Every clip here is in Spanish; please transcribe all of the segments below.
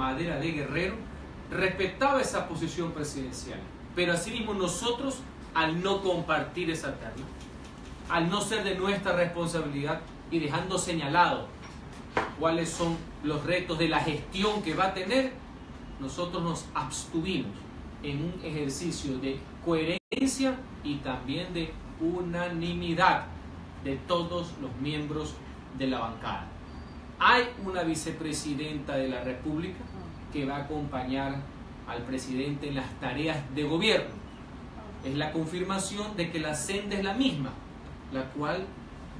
Madera de Guerrero respetaba esa posición presidencial. Pero asimismo nosotros, al no compartir esa tarea, al no ser de nuestra responsabilidad y dejando señalado cuáles son los retos de la gestión que va a tener, nosotros nos abstuvimos en un ejercicio de coherencia y también de unanimidad de todos los miembros de la bancada. Hay una vicepresidenta de la República que va a acompañar al presidente en las tareas de gobierno. Es la confirmación de que la senda es la misma, la cual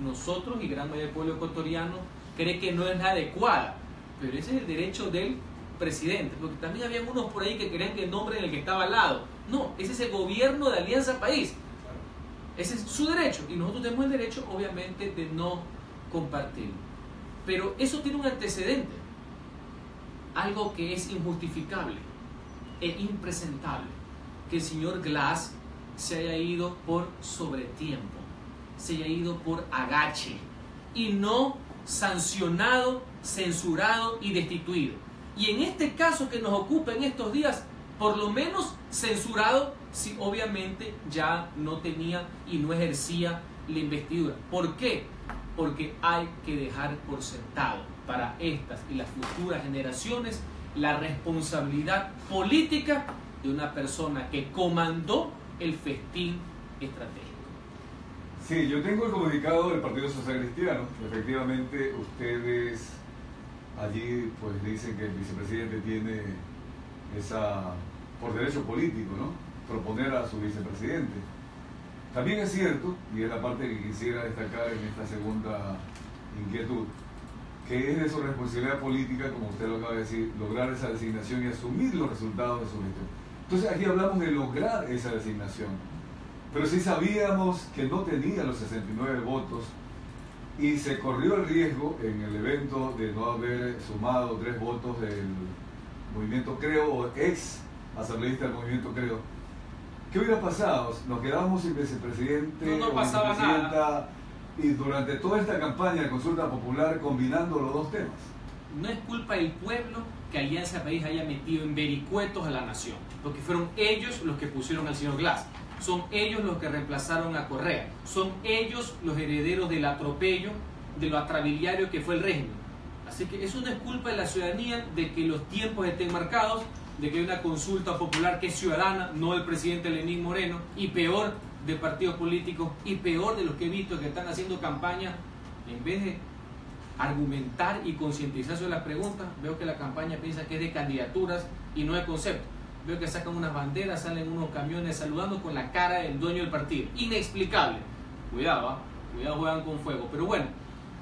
nosotros y gran mayoría del pueblo ecuatoriano cree que no es la adecuada, pero ese es el derecho del presidente, porque también había unos por ahí que querían que nombren el que estaba al lado. No, ese es el gobierno de Alianza País, ese es su derecho y nosotros tenemos el derecho obviamente de no compartirlo, pero eso tiene un antecedente, algo que es injustificable e impresentable, que el señor Glass se haya ido por sobretiempo, se haya ido por agache y no sancionado, censurado y destituido. Y en este caso que nos ocupa en estos días, por lo menos censurado si obviamente ya no tenía y no ejercía la investidura. ¿Por qué? Porque hay que dejar por sentado para estas y las futuras generaciones la responsabilidad política de una persona que comandó el festín estratégico. Sí, yo tengo el comunicado del Partido Social Cristiano. Efectivamente, ustedes allí pues dicen que el vicepresidente tiene esa, por derecho político, ¿no?, proponer a su vicepresidente. También es cierto, y es la parte que quisiera destacar en esta segunda inquietud, que es de su responsabilidad política, como usted lo acaba de decir, lograr esa designación y asumir los resultados de su gestión. Entonces aquí hablamos de lograr esa designación, pero sí sabíamos que no tenía los 69 votos y se corrió el riesgo en el evento de no haber sumado 3 votos del movimiento Creo, o ex asambleísta del movimiento Creo. ¿Qué hubiera pasado? Nos quedábamos sin vicepresidente, no pasaba nada. Y durante toda esta campaña de consulta popular combinando los dos temas. No es culpa del pueblo que Alianza País haya metido en vericuetos a la nación, porque fueron ellos los que pusieron al señor Glass, son ellos los que reemplazaron a Correa, son ellos los herederos del atropello, de lo atrabiliario que fue el régimen. Así que eso no es culpa de la ciudadanía de que los tiempos estén marcados, de que hay una consulta popular que es ciudadana, no del presidente Lenín Moreno, y peor de partidos políticos, y peor de los que he visto que están haciendo campaña, en vez de argumentar y concientizar sobre las preguntas, veo que la campaña piensa que es de candidaturas y no de concepto. Veo que sacan unas banderas, salen unos camiones saludando con la cara del dueño del partido. Inexplicable. Cuidado, cuidado, juegan con fuego. Pero bueno,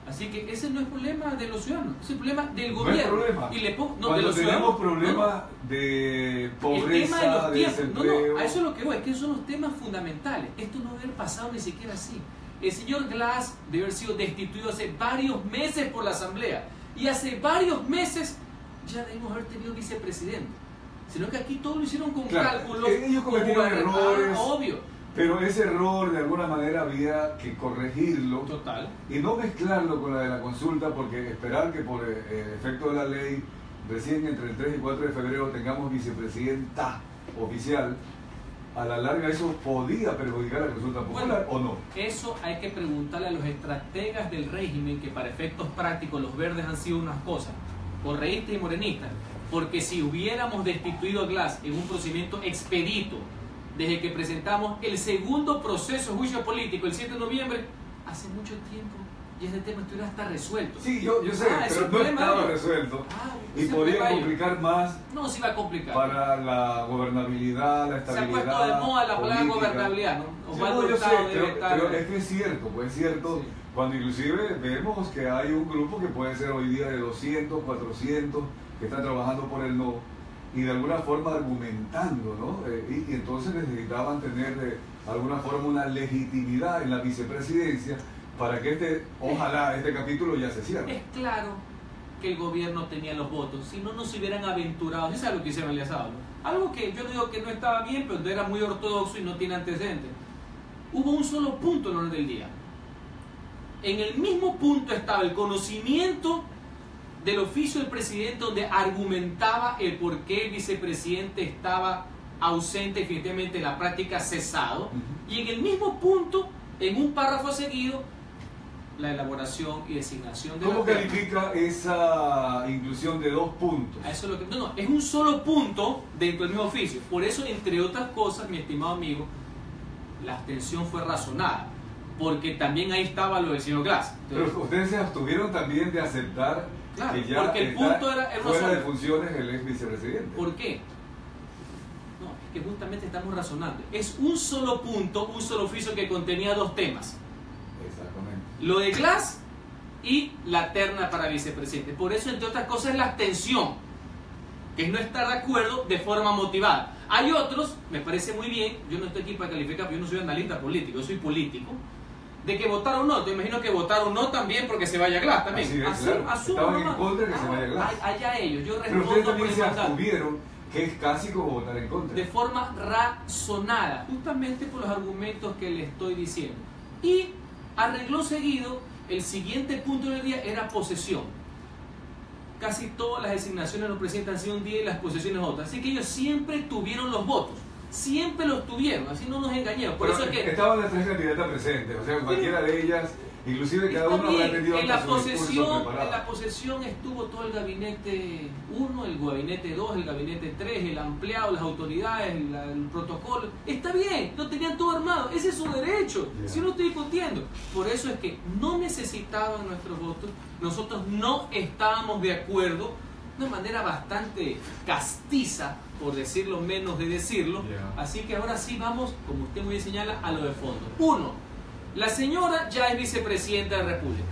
así que ese no es problema de los ciudadanos, es el problema del gobierno. No es problema. Y le pongo, no, cuando de los tenemos ciudadanos, problemas de pobreza, de desempleo. a eso es lo que voy, es que esos son los temas fundamentales. Esto no debe haber pasado ni siquiera así. El señor Glass debe haber sido destituido hace varios meses por la Asamblea. Y hace varios meses ya debemos haber tenido vicepresidente. Sino que aquí todo lo hicieron con cálculos. Ellos cometieron errores. Obvio. Pero ese error de alguna manera había que corregirlo. Total. Y no mezclarlo con la de la consulta, porque esperar que por efecto de la ley recién entre el 3 y 4 de febrero tengamos vicepresidenta oficial, a la larga eso podía perjudicar la consulta popular, ¿o no? Eso hay que preguntarle a los estrategas del régimen, que para efectos prácticos los verdes han sido unas cosas, correístas y morenistas, porque si hubiéramos destituido a Glass en un procedimiento expedito, desde que presentamos el segundo proceso de juicio político el 7 de noviembre, hace mucho tiempo, y ese tema estuviera hasta resuelto. Sí, yo sé, pero no estaba resuelto. Y podría complicar más. No, sí va a complicar. Para la gobernabilidad, la estabilidad. Se ha puesto de moda la palabra gobernabilidad, ¿no? Sí, no, yo sé, pero es que es cierto, pues es cierto. Sí. Cuando inclusive vemos que hay un grupo que puede ser hoy día de 200, 400, que están trabajando por el no, y de alguna forma argumentando, ¿no? Y entonces necesitaban tener de alguna forma una legitimidad en la vicepresidencia para que ojalá este capítulo ya se cierre. Es claro que el gobierno tenía los votos, si no, no se hubieran aventurado. Eso es lo que hicieron el Asado, ¿no? Algo que yo no digo que no estaba bien, pero era muy ortodoxo y no tiene antecedentes. Hubo un solo punto en el orden del día. En el mismo punto estaba el conocimiento del oficio del presidente donde argumentaba el por qué el vicepresidente estaba ausente, definitivamente en la práctica cesado, y en el mismo punto, en un párrafo seguido, la elaboración y designación de ¿Cómo califica esa inclusión de 2 puntos? Eso es lo que, no, es un solo punto dentro del mismo oficio. Por eso, entre otras cosas, mi estimado amigo, la abstención fue razonada, porque también ahí estaba lo del señor Glass. Entonces, pero ustedes se abstuvieron también de aceptar, claro, que ya porque el punto era fuera de funciones el ex vicepresidente. ¿Por qué? No, es que justamente estamos razonando. Es un solo punto, un solo oficio que contenía 2 temas. Exactamente. Lo de Glass y la terna para vicepresidente. Por eso, entre otras cosas, es la abstención, que es no estar de acuerdo de forma motivada. Hay otros, me parece muy bien, yo no estoy aquí para calificar, porque yo no soy analista político, yo soy político, de que votaron no. Te imagino que votaron no también porque se vaya Glass también. Así es, claro. Estaban en contra de que se vaya Glass. Allá ellos, yo pero respondo ustedes por también el se mandato. abstuvieron, que es casi como votar en contra. De forma razonada, justamente por los argumentos que le estoy diciendo. Y arregló seguido, el siguiente punto del día era posesión. Casi todas las designaciones de los presidentes han sido un día y las posesiones otras. Así que ellos siempre tuvieron los votos. Siempre los tuvieron, así no nos engañemos. Por eso es que estaban las 3 candidatas presentes, o sea, cualquiera de ellas, inclusive cada uno habrá tenido en la hasta su discurso preparado. En la posesión estuvo todo el gabinete 1, el gabinete 2, el gabinete 3, el ampliado, las autoridades, el protocolo. Está bien, lo tenían todo armado, ese es su derecho, si no estoy discutiendo. Por eso es que no necesitaban nuestros votos, nosotros no estábamos de acuerdo, de una manera bastante castiza, por decirlo menos de decirlo. Así que ahora sí vamos, como usted muy bien señala, a lo de fondo. 1. La señora ya es vicepresidenta de la República.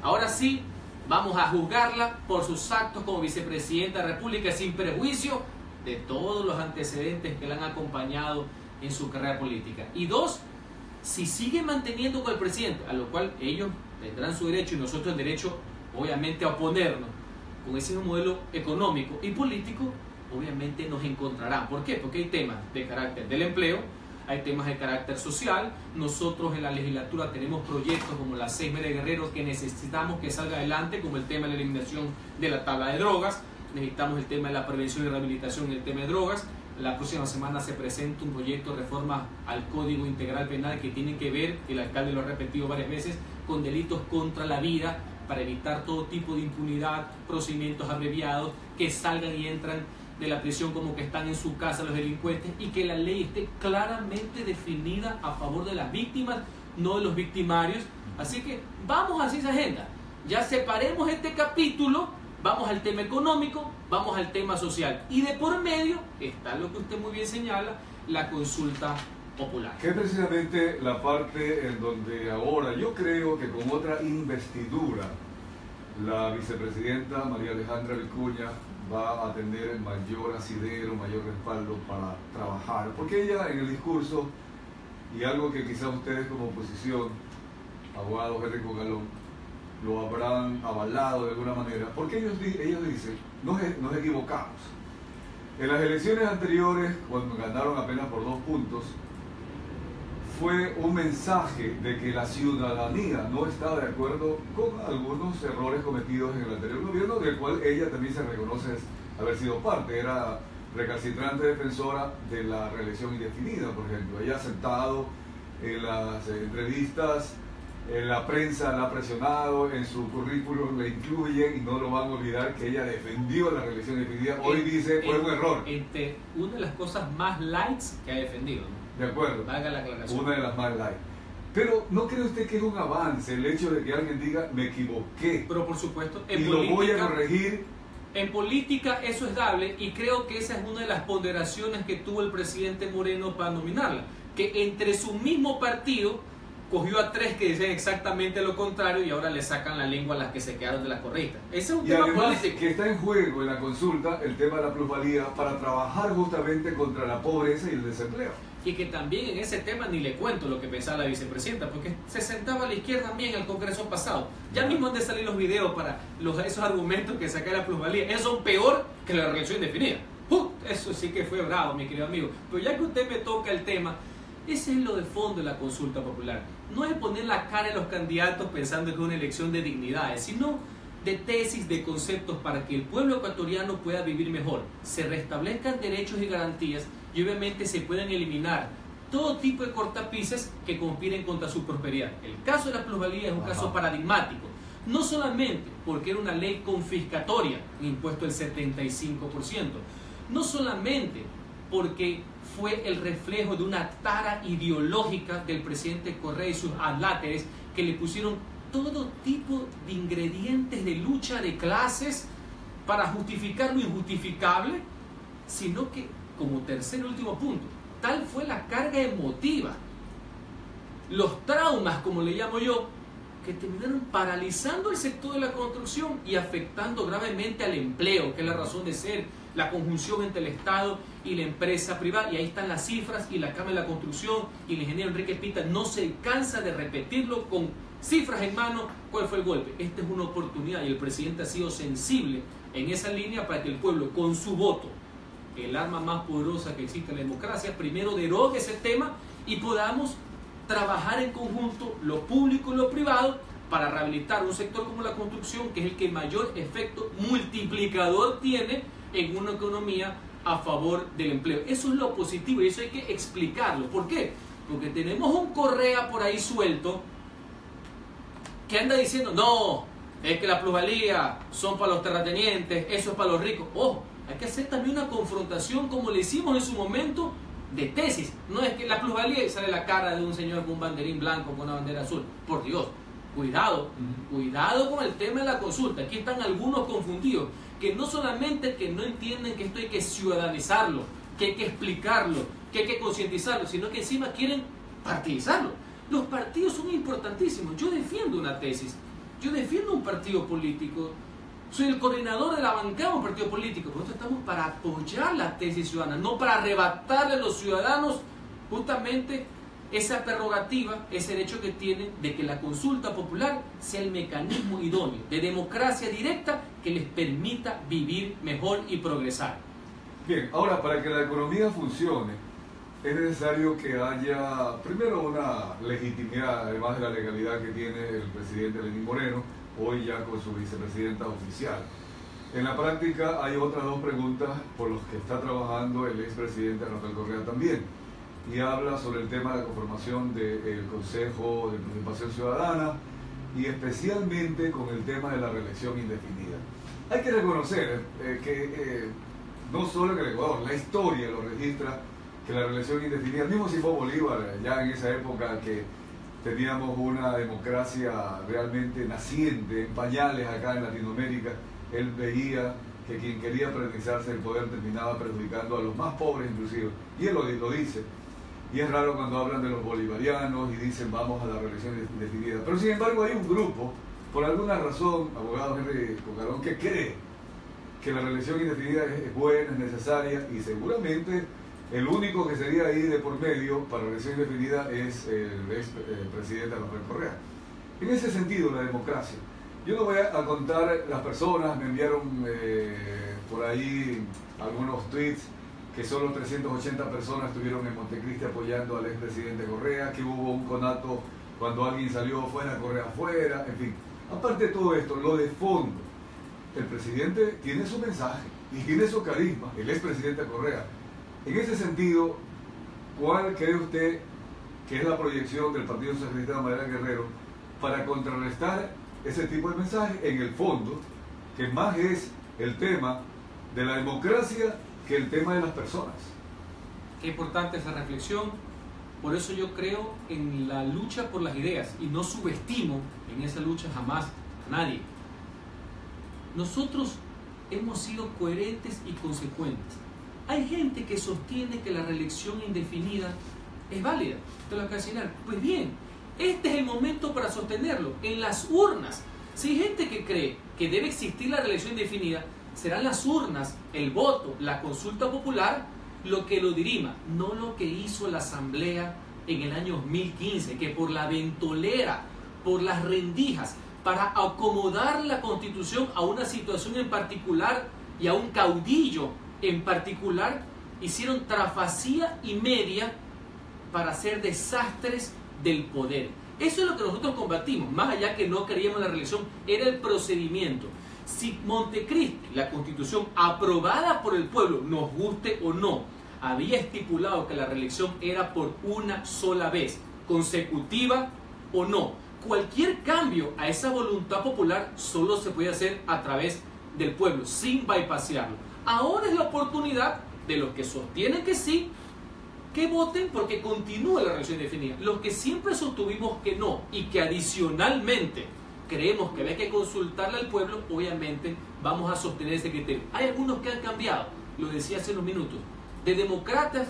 Ahora sí, vamos a juzgarla por sus actos como vicepresidenta de la República sin prejuicio de todos los antecedentes que la han acompañado en su carrera política. Y 2, si sigue manteniendo con el presidente, a lo cual ellos tendrán su derecho y nosotros el derecho, obviamente, a oponernos con ese modelo económico y político, obviamente nos encontrarán. ¿Por qué? Porque hay temas de carácter del empleo, hay temas de carácter social. Nosotros en la legislatura tenemos proyectos como la 6 de Guerrero que necesitamos que salga adelante, como el tema de la eliminación de la tabla de drogas. Necesitamos el tema de la prevención y rehabilitación en el tema de drogas. La próxima semana se presenta un proyecto de reforma al Código Integral Penal que tiene que ver, el alcalde lo ha repetido varias veces, con delitos contra la vida, para evitar todo tipo de impunidad, procedimientos abreviados, que salgan y entran de la prisión como que están en su casa los delincuentes, y que la ley esté claramente definida a favor de las víctimas, no de los victimarios. Así que vamos hacia esa agenda. Ya separemos este capítulo, vamos al tema económico, vamos al tema social. Y de por medio está lo que usted muy bien señala, la consulta popular. Que es precisamente la parte en donde ahora yo creo que con otra investidura la vicepresidenta María Alejandra Vicuña va a tener mayor asidero, mayor respaldo para trabajar, porque ella en el discurso, y algo que quizás ustedes como oposición, abogado Henry Galón, lo habrán avalado de alguna manera, porque ellos dicen, nos equivocamos. En las elecciones anteriores, cuando ganaron apenas por 2 puntos, fue un mensaje de que la ciudadanía no estaba de acuerdo con algunos errores cometidos en el anterior gobierno, del cual ella también se reconoce haber sido parte. Era recalcitrante defensora de la reelección indefinida, por ejemplo. Ella ha aceptado en las entrevistas, en la prensa la ha presionado, en su currículum la incluye y no lo van a olvidar que ella defendió la reelección indefinida. Hoy dice fue un error. Entre una de las cosas más lights que ha defendido, ¿no? De acuerdo, valga la aclaración. Una de las más light. Pero ¿no cree usted que es un avance el hecho de que alguien diga me equivoqué? Pero por supuesto, y lo voy a corregir. En política eso es dable, y creo que esa es una de las ponderaciones que tuvo el presidente Moreno para nominarla, que entre su mismo partido cogió a 3 que decían exactamente lo contrario y ahora le sacan la lengua a las que se quedaron de las correctas. Ese es un tema político. Que está en juego en la consulta el tema de la plusvalía para trabajar justamente contra la pobreza y el desempleo. Y que también en ese tema ni le cuento lo que pensaba la vicepresidenta, porque se sentaba a la izquierda también en el Congreso pasado. Ya mismo han de salir los videos para esos argumentos que saca la plusvalía. Esos son peor que la reelección indefinida. Eso sí que fue bravo, mi querido amigo. Pero ya que usted me toca el tema, ese es lo de fondo de la consulta popular. No es poner la cara de los candidatos pensando que es una elección de dignidades, sino de tesis, de conceptos para que el pueblo ecuatoriano pueda vivir mejor, se restablezcan derechos y garantías y obviamente se puedan eliminar todo tipo de cortapisas que conspiren contra su prosperidad. El caso de la plusvalía es un caso paradigmático, no solamente porque era una ley confiscatoria, un impuesto del 75%, no solamente porque fue el reflejo de una tara ideológica del presidente Correa y sus adláteres que le pusieron todo tipo de ingredientes de lucha de clases para justificar lo injustificable, sino que, como tercer y último punto, tal fue la carga emotiva, los traumas, como le llamo yo, que terminaron paralizando el sector de la construcción y afectando gravemente al empleo, que es la razón de ser, la conjunción entre el Estado y la empresa privada. Y ahí están las cifras, y la Cámara de la Construcción y el ingeniero Enrique Pita no se cansa de repetirlo con cifras en mano. ¿Cuál fue el golpe? Esta es una oportunidad y el presidente ha sido sensible en esa línea para que el pueblo, con su voto, el arma más poderosa que existe en la democracia, primero derogue ese tema y podamos trabajar en conjunto, lo público y lo privado, para rehabilitar un sector como la construcción, que es el que mayor efecto multiplicador tiene en una economía a favor del empleo. Eso es lo positivo y eso hay que explicarlo. ¿Por qué? Porque tenemos un Correa por ahí suelto que anda diciendo, no, es que la plusvalía son para los terratenientes, eso es para los ricos. Ojo, hay que hacer también una confrontación como le hicimos en su momento de tesis. No es que la plusvalía y sale la cara de un señor con un banderín blanco con una bandera azul. Por Dios, cuidado, cuidado con el tema de la consulta. Aquí están algunos confundidos, que no solamente que no entienden que esto hay que ciudadanizarlo, que hay que explicarlo, que hay que concientizarlo, sino que encima quieren partidizarlo. Los partidos son importantísimos. Yo defiendo una tesis, yo defiendo un partido político, soy el coordinador de la bancada de un partido político. Nosotros estamos para apoyar la tesis ciudadana, no para arrebatarle a los ciudadanos justamente esa prerrogativa, ese derecho que tienen de que la consulta popular sea el mecanismo idóneo de democracia directa que les permita vivir mejor y progresar. Bien, ahora para que la economía funcione es necesario que haya primero una legitimidad, además de la legalidad que tiene el presidente Lenín Moreno, hoy ya con su vicepresidenta oficial. En la práctica hay otras dos preguntas por las que está trabajando el expresidente Rafael Correa también, y habla sobre el tema de la conformación del Consejo de Participación Ciudadana y especialmente con el tema de la reelección indefinida. Hay que reconocer que no solo en el Ecuador, la historia lo registra, que la reelección indefinida, mismo Simón Bolívar, ya en esa época que teníamos una democracia realmente naciente, en pañales acá en Latinoamérica, él veía que quien quería priorizarse el poder terminaba perjudicando a los más pobres inclusive, y él lo dice. Y es raro cuando hablan de los bolivarianos y dicen vamos a la reelección indefinida. Pero sin embargo hay un grupo, por alguna razón, abogado Henry Cocarón, que cree que la reelección indefinida es buena, es necesaria, y seguramente el único que sería ahí de por medio para la reelección indefinida es el expresidente Rafael Correa. En ese sentido, la democracia. Yo no voy a contar las personas, me enviaron por ahí algunos tweets que solo 380 personas estuvieron en Montecristi apoyando al expresidente Correa, que hubo un conato cuando alguien salió fuera, Correa fuera, en fin. Aparte de todo esto, lo de fondo, el presidente tiene su mensaje y tiene su carisma, el expresidente Correa. En ese sentido, ¿cuál cree usted que es la proyección del Partido Socialista Madera Guerrero para contrarrestar ese tipo de mensaje en el fondo, que más es el tema de la democracia que el tema de las personas? Qué importante esa reflexión. Por eso yo creo en la lucha por las ideas y no subestimo en esa lucha jamás a nadie. Nosotros hemos sido coherentes y consecuentes. Hay gente que sostiene que la reelección indefinida es válida. Te lo acabo de señalar. Pues bien, este es el momento para sostenerlo en las urnas. Si hay gente que cree que debe existir la reelección indefinida, serán las urnas, el voto, la consulta popular lo que lo dirima, no lo que hizo la Asamblea en el año 2015, que por la ventolera, por las rendijas, para acomodar la Constitución a una situación en particular y a un caudillo en particular, hicieron trafacía y media para hacer desastres del poder. Eso es lo que nosotros combatimos, más allá que no queríamos la reelección, era el procedimiento. Si Montecristi, la Constitución aprobada por el pueblo, nos guste o no, había estipulado que la reelección era por una sola vez, consecutiva o no. Cualquier cambio a esa voluntad popular solo se puede hacer a través del pueblo, sin bypasearlo. Ahora es la oportunidad de los que sostienen que sí, que voten porque continúe la reelección indefinida. Los que siempre sostuvimos que no y que adicionalmente creemos que había que consultarle al pueblo, obviamente vamos a sostener ese criterio. Hay algunos que han cambiado, lo decía hace unos minutos. De demócratas,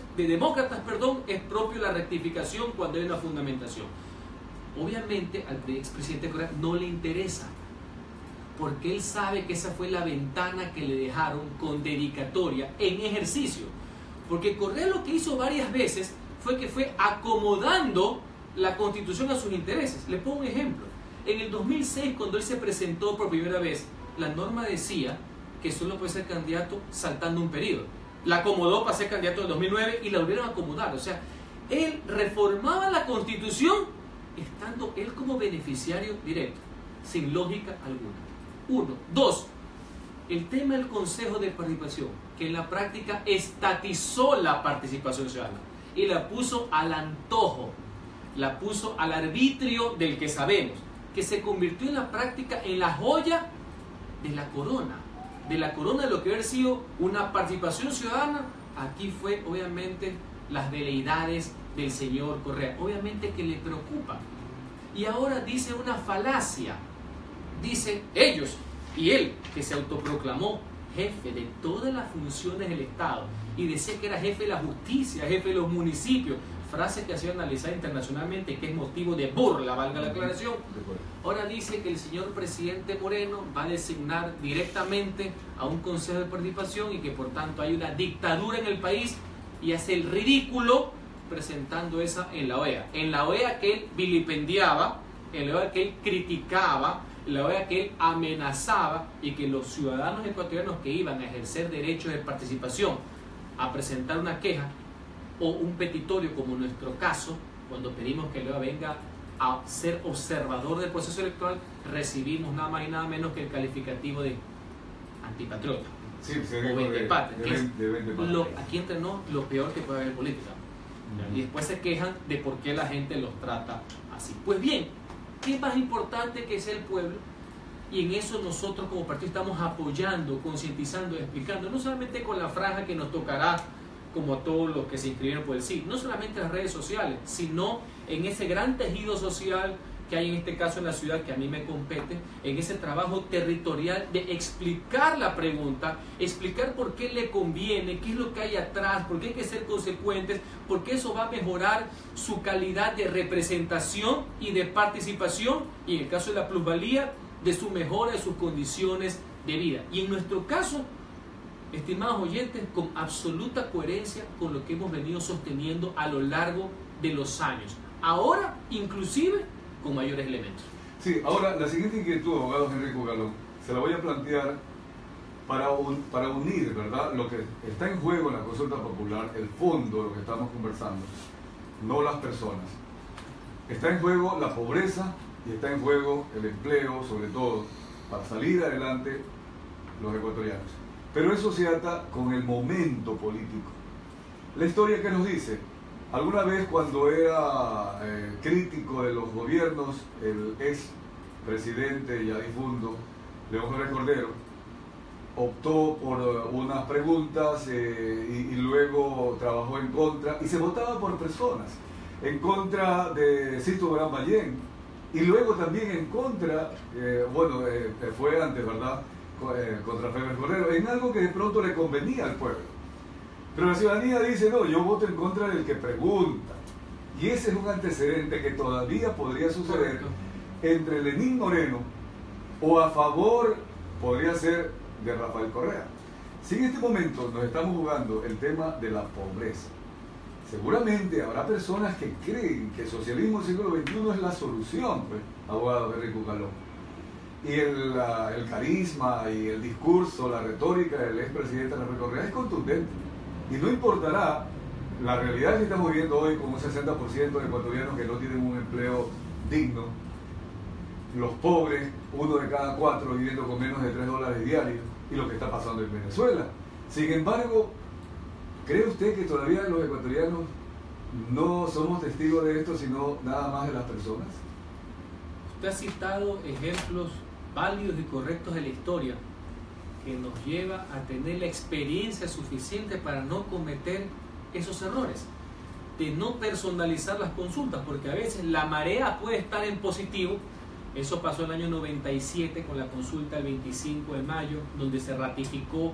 es propio la rectificación cuando hay una fundamentación. Obviamente al expresidente Correa no le interesa, porque él sabe que esa fue la ventana que le dejaron con dedicatoria en ejercicio. Porque Correa lo que hizo varias veces fue acomodando la Constitución a sus intereses. Le pongo un ejemplo. En el 2006, cuando él se presentó por primera vez, la norma decía que solo puede ser candidato saltando un periodo. La acomodó para ser candidato en 2009 y la volvieron a acomodar. O sea, él reformaba la Constitución estando él como beneficiario directo, sin lógica alguna. 1. 2. El tema del Consejo de Participación, que en la práctica estatizó la participación ciudadana y la puso al antojo, la puso al arbitrio del que sabemos, que se convirtió en la práctica en la joya de la corona de lo que hubiera sido una participación ciudadana. Aquí fue obviamente las veleidades del señor Correa, obviamente que le preocupa. Y ahora dice una falacia, dice ellos y él, que se autoproclamó jefe de todas las funciones del Estado y decía que era jefe de la justicia, jefe de los municipios, frase que ha sido analizada internacionalmente, que es motivo de burla, valga la aclaración. Ahora dice que el señor presidente Moreno va a designar directamente a un consejo de participación y que por tanto hay una dictadura en el país, y hace el ridículo presentando esa en la OEA. En la OEA que él vilipendiaba, en la OEA que él criticaba, en la OEA que él amenazaba, y que los ciudadanos ecuatorianos que iban a ejercer derechos de participación a presentar una queja o un petitorio, como en nuestro caso, cuando pedimos que la OEA venga a ser observador del proceso electoral, recibimos nada más y nada menos que el calificativo de antipatriota. Sí, o ventepatria, que es aquí entre nos lo peor que puede haber en política. Y después se quejan de por qué la gente los trata así. Pues bien, ¿qué es más importante que sea el pueblo? Y en eso nosotros como partido estamos apoyando, concientizando, explicando, no solamente con la franja que nos tocará como a todos los que se inscribieron por el sí, no solamente en las redes sociales, sino en ese gran tejido social que hay en este caso en la ciudad, que a mí me compete, en ese trabajo territorial de explicar la pregunta, explicar por qué le conviene, qué es lo que hay atrás, por qué hay que ser consecuentes, porque eso va a mejorar su calidad de representación y de participación, y en el caso de la plusvalía, de su mejora de sus condiciones de vida. Y en nuestro caso, estimados oyentes, con absoluta coherencia con lo que hemos venido sosteniendo a lo largo de los años. Ahora, inclusive, con mayores elementos. Sí, ahora la siguiente inquietud, abogado Enrico Galón, se la voy a plantear para unir, ¿verdad?, lo que está en juego en la consulta popular, el fondo de lo que estamos conversando, no las personas. Está en juego la pobreza y está en juego el empleo, sobre todo, para salir adelante los ecuatorianos. Pero eso se ata con el momento político. La historia que nos dice, alguna vez cuando era crítico de los gobiernos, el ex presidente ya difunto, León Febres Cordero, optó por unas preguntas y luego trabajó en contra, y se votaba por personas, en contra de Sisto Gran Ballén, y luego también en contra, fue antes, ¿verdad?, contra Febres Cordero, en algo que de pronto le convenía al pueblo. Pero la ciudadanía dice, no, yo voto en contra del que pregunta. Y ese es un antecedente que todavía podría suceder entre Lenín Moreno o a favor, podría ser, de Rafael Correa. Si en este momento nos estamos jugando el tema de la pobreza, seguramente habrá personas que creen que el socialismo del siglo XXI es la solución, pues, abogado Enrico Galón. Y el carisma y el discurso, la retórica del expresidente Rafael Correa es contundente. Y no importará la realidad que estamos viviendo hoy con un 60% de ecuatorianos que no tienen un empleo digno, los pobres, 1 de cada 4 viviendo con menos de $3 diarios, y lo que está pasando en Venezuela. Sin embargo, ¿cree usted que todavía los ecuatorianos no somos testigos de esto, sino nada más de las personas? Usted ha citado ejemplos válidos y correctos de la historia que nos lleva a tener la experiencia suficiente para no cometer esos errores, de no personalizar las consultas, porque a veces la marea puede estar en positivo. Eso pasó en el año 97 con la consulta del 25 de mayo, donde se ratificó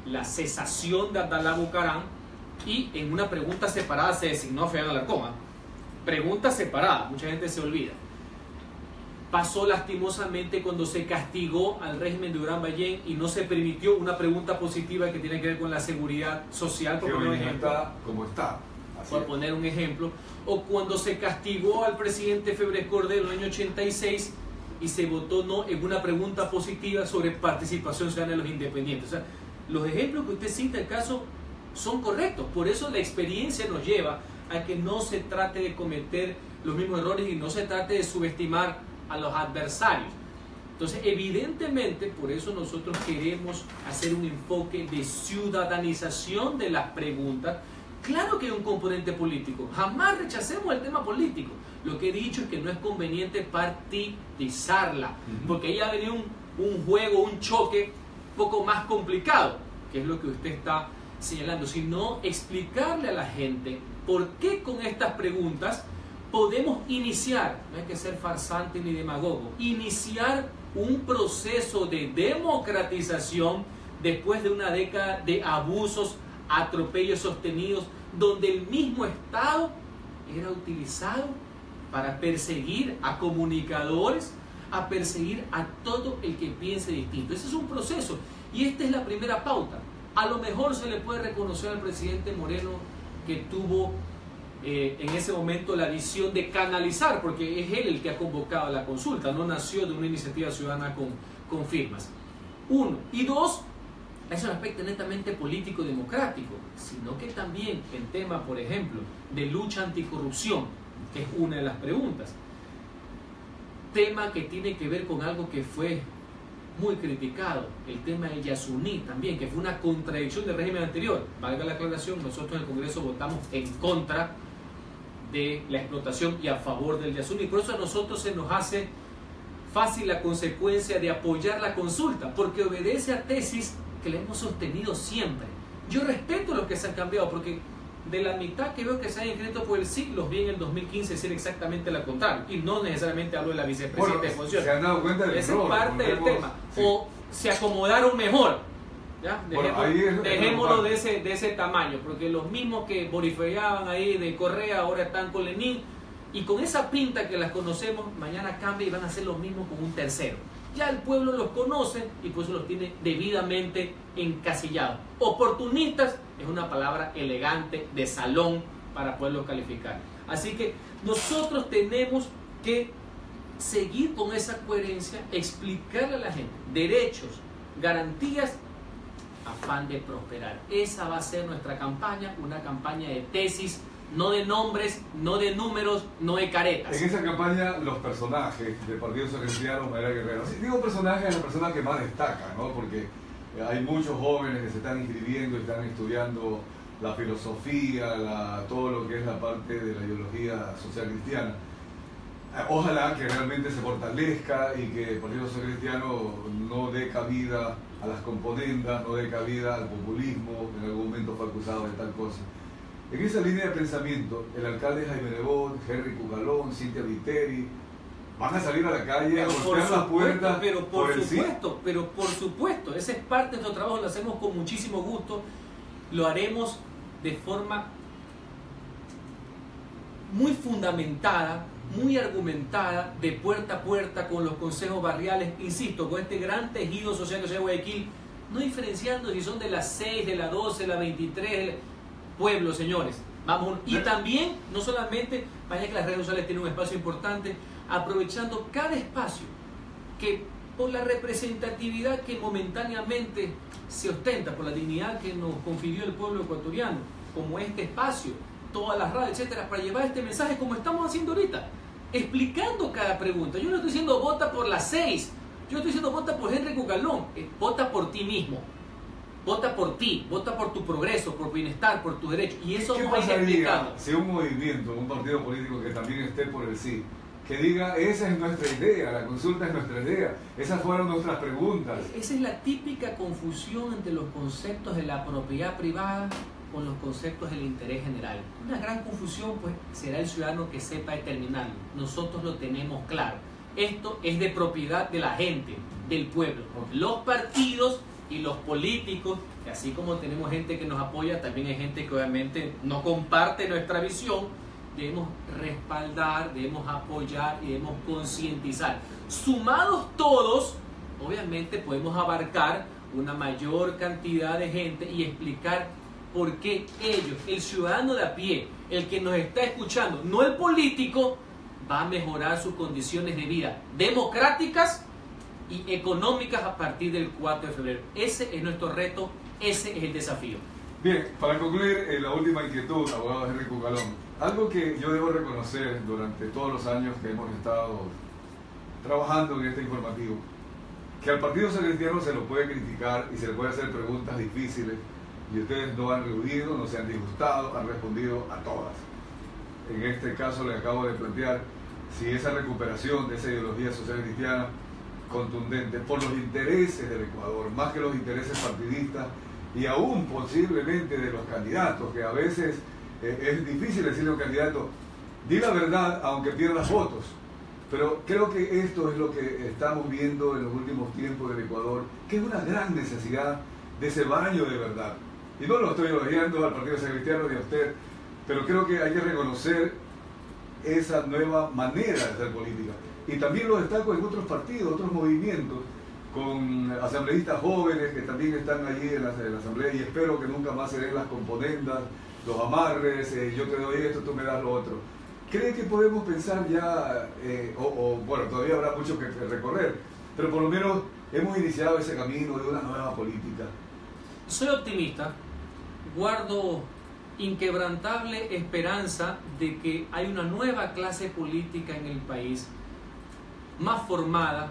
la cesación de Abdalá Bucaram y en una pregunta separada se designó a Ferdinand Alarcón. Pregunta separada, mucha gente se olvida. Pasó lastimosamente cuando se castigó al régimen de Durán Ballén y no se permitió una pregunta positiva que tiene que ver con la seguridad social, por poner un ejemplo. Está como está. Por poner un ejemplo. O cuando se castigó al presidente Febres Cordero en el año 86 y se votó no en una pregunta positiva sobre participación ciudadana de los independientes. O sea, los ejemplos que usted cita, el caso, son correctos. Por eso la experiencia nos lleva a que no se trate de cometer los mismos errores y no se trate de subestimar a los adversarios. Entonces, evidentemente, por eso nosotros queremos hacer un enfoque de ciudadanización de las preguntas. Claro que hay un componente político, jamás rechacemos el tema político. Lo que he dicho es que no es conveniente partidizarla, porque ahí ha venido un juego, un choque un poco más complicado, que es lo que usted está señalando, sino explicarle a la gente por qué con estas preguntas podemos iniciar, no hay que ser farsante ni demagogo, iniciar un proceso de democratización después de una década de abusos, atropellos sostenidos, donde el mismo Estado era utilizado para perseguir a comunicadores, a perseguir a todo el que piense distinto. Ese es un proceso y esta es la primera pauta. A lo mejor se le puede reconocer al presidente Moreno que tuvo en ese momento la visión de canalizar, porque es él el que ha convocado la consulta, no nació de una iniciativa ciudadana con firmas. Uno. Y dos, es un aspecto netamente político-democrático, sino que también el tema, por ejemplo, de lucha anticorrupción, que es una de las preguntas, tema que tiene que ver con algo que fue muy criticado, el tema del Yasuní también, que fue una contradicción del régimen anterior. Valga la aclaración, nosotros en el Congreso votamos en contra de la explotación y a favor del Yasuní. Por eso a nosotros se nos hace fácil la consecuencia de apoyar la consulta, porque obedece a tesis que le hemos sostenido siempre. Yo respeto los que se han cambiado, porque de la mitad que veo que se han inscrito por el sí, los vi en el 2015 decir exactamente lo contrario, y no necesariamente hablo de la vicepresidenta de funciones. Se han dado cuenta del Esa es parte del tema. Sí. O se acomodaron mejor. ¿Ya? Dejémoslo de ese tamaño, porque los mismos que boriferiaban ahí de Correa ahora están con Lenín, y con esa pinta que las conocemos, mañana cambia y van a hacer lo mismo con un tercero. Ya el pueblo los conoce y por eso los tiene debidamente encasillados. Oportunistas es una palabra elegante de salón para poderlo calificar. Así que nosotros tenemos que seguir con esa coherencia, explicarle a la gente derechos, garantías, afán de prosperar. Esa va a ser nuestra campaña, una campaña de tesis, no de nombres, no de números, no de caretas. En esa campaña los personajes del Partido Social Cristiano, Mayra Guerrero, si digo personajes, es la persona que más destaca, ¿no? Porque hay muchos jóvenes que se están inscribiendo y están estudiando la filosofía, todo lo que es la parte de la ideología social cristiana. Ojalá que realmente se fortalezca y que el Partido Social Cristiano no dé cabida a las componendas, no dé cabida al populismo, en algún momento fue acusado de tal cosa. En esa línea de pensamiento, el alcalde Jaime Nebot, Henry Cucalón, Cintia Viteri, van a salir a la calle a golpear las puertas. Pero por supuesto, esa es parte de nuestro trabajo, lo hacemos con muchísimo gusto, lo haremos de forma muy fundamentada, muy argumentada, de puerta a puerta con los consejos barriales, insisto, con este gran tejido social que se llama Guayaquil, no diferenciando si son de las 6, de las 12, de las 23, pueblo, señores. Vamos. Y también, no solamente, vaya que las redes sociales tienen un espacio importante, aprovechando cada espacio que por la representatividad que momentáneamente se ostenta, por la dignidad que nos confirió el pueblo ecuatoriano, como este espacio, todas las radios, etcétera, para llevar este mensaje como estamos haciendo ahorita. explicando cada pregunta. Yo no estoy diciendo vota por las 6, yo estoy diciendo vota por Henry Cucalón. Vota por ti mismo, vota por ti, vota por tu progreso, por tu bienestar, por tus derechos. Y eso no es explicado. Si un movimiento, un partido político que también esté por el sí, que diga, esa es nuestra idea, la consulta es nuestra idea, esas fueron nuestras preguntas. Esa es la típica confusión entre los conceptos de la propiedad privada con los conceptos del interés general. Una gran confusión, pues será el ciudadano que sepa determinarlo. Nosotros lo tenemos claro. Esto es de propiedad de la gente, del pueblo. Los partidos y los políticos, que así como tenemos gente que nos apoya, también hay gente que obviamente no comparte nuestra visión. Debemos respaldar, debemos apoyar y debemos concientizar. Sumados todos, obviamente podemos abarcar una mayor cantidad de gente y explicar por qué ellos, el ciudadano de a pie, el que nos está escuchando, no el político, va a mejorar sus condiciones de vida democráticas y económicas a partir del 4 de febrero. Ese es nuestro reto, ese es el desafío. Bien, para concluir, la última inquietud, abogado Henry Cucalón. Algo que yo debo reconocer durante todos los años que hemos estado trabajando en este informativo, que al Partido Social Cristiano se lo puede criticar y se le puede hacer preguntas difíciles y ustedes no han eludido, no se han disgustado, han respondido a todas. En este caso le acabo de plantear si esa recuperación de esa ideología social cristiana contundente por los intereses del Ecuador, más que los intereses partidistas y aún posiblemente de los candidatos, que a veces es difícil decirle a un candidato, di la verdad aunque pierdas votos, pero creo que esto es lo que estamos viendo en los últimos tiempos del Ecuador, que es una gran necesidad de ese baño de verdad. Y no lo estoy elogiando al Partido Social Cristiano ni a usted, pero creo que hay que reconocer esa nueva manera de hacer política. Y también lo destaco en otros partidos, otros movimientos, con asambleístas jóvenes que también están allí en la asamblea, y espero que nunca más se den las componendas, los amarres, yo te doy esto, tú me das lo otro. ¿Cree que podemos pensar ya, bueno, todavía habrá mucho que recorrer, pero por lo menos hemos iniciado ese camino de una nueva política? Soy optimista, guardo inquebrantable esperanza de que hay una nueva clase política en el país, más formada,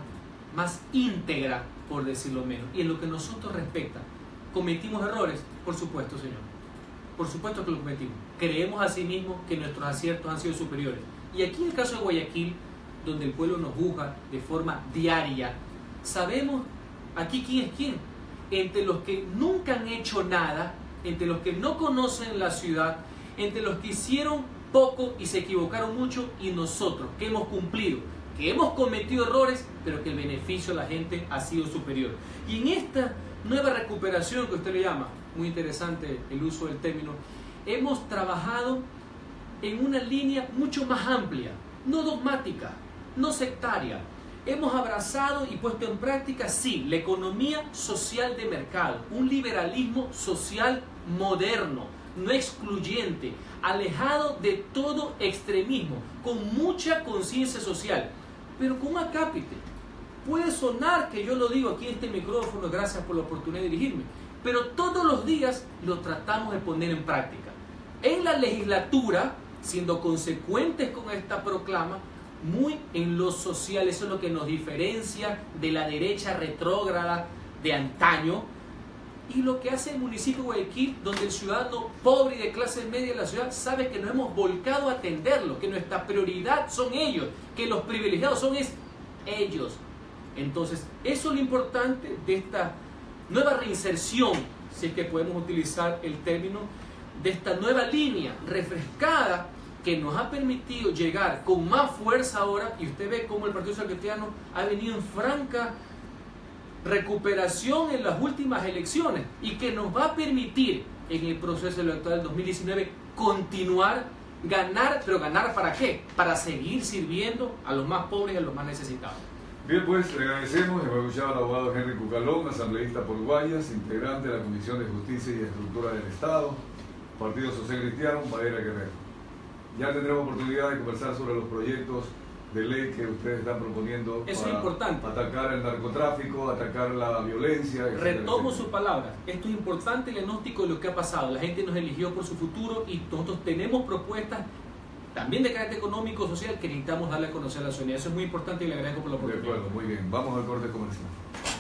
más íntegra, por decirlo menos. Y en lo que nosotros respecta, ¿cometimos errores? Por supuesto, señor. Por supuesto que lo cometimos. Creemos asimismo que nuestros aciertos han sido superiores. Y aquí en el caso de Guayaquil, donde el pueblo nos juzga de forma diaria, sabemos aquí quién es quién. Entre los que nunca han hecho nada, entre los que no conocen la ciudad, entre los que hicieron poco y se equivocaron mucho, y nosotros que hemos cumplido, que hemos cometido errores, pero que el beneficio de la gente ha sido superior. Y en esta nueva recuperación que usted le llama, muy interesante el uso del término, hemos trabajado en una línea mucho más amplia, no dogmática, no sectaria. Hemos abrazado y puesto en práctica, sí, la economía social de mercado, un liberalismo social moderno, no excluyente, alejado de todo extremismo, con mucha conciencia social, pero con un acápite. Puede sonar que yo lo digo aquí en este micrófono, gracias por la oportunidad de dirigirme, pero todos los días lo tratamos de poner en práctica. En la legislatura, siendo consecuentes con esta proclama, muy en lo social. Eso es lo que nos diferencia de la derecha retrógrada de antaño, y lo que hace el municipio de Guayaquil, donde el ciudadano pobre y de clase media de la ciudad sabe que nos hemos volcado a atenderlo, que nuestra prioridad son ellos, que los privilegiados son ellos. Entonces, eso es lo importante de esta nueva reinserción, si es que podemos utilizar el término, de esta nueva línea refrescada que nos ha permitido llegar con más fuerza ahora, y usted ve cómo el Partido Social Cristiano ha venido en franca recuperación en las últimas elecciones, y que nos va a permitir en el proceso electoral del 2019 continuar, ganar, pero ganar ¿para qué? Para seguir sirviendo a los más pobres y a los más necesitados. Bien, pues le agradecemos. Hemos escuchado al abogado Henry Cucalón, asambleísta por Guayas, integrante de la Comisión de Justicia y Estructura del Estado, Partido Social Cristiano, Madera Guerrero. Ya tendremos oportunidad de conversar sobre los proyectos de ley que ustedes están proponiendo. Eso para es importante. Atacar el narcotráfico, atacar la violencia. Retomo sus palabras. Esto es importante, el diagnóstico de lo que ha pasado. La gente nos eligió por su futuro y nosotros tenemos propuestas también de carácter económico, social, que necesitamos darle a conocer a la ciudadanía. Eso es muy importante y le agradezco por la De oportunidad. acuerdo, muy bien. Vamos al corte comercial.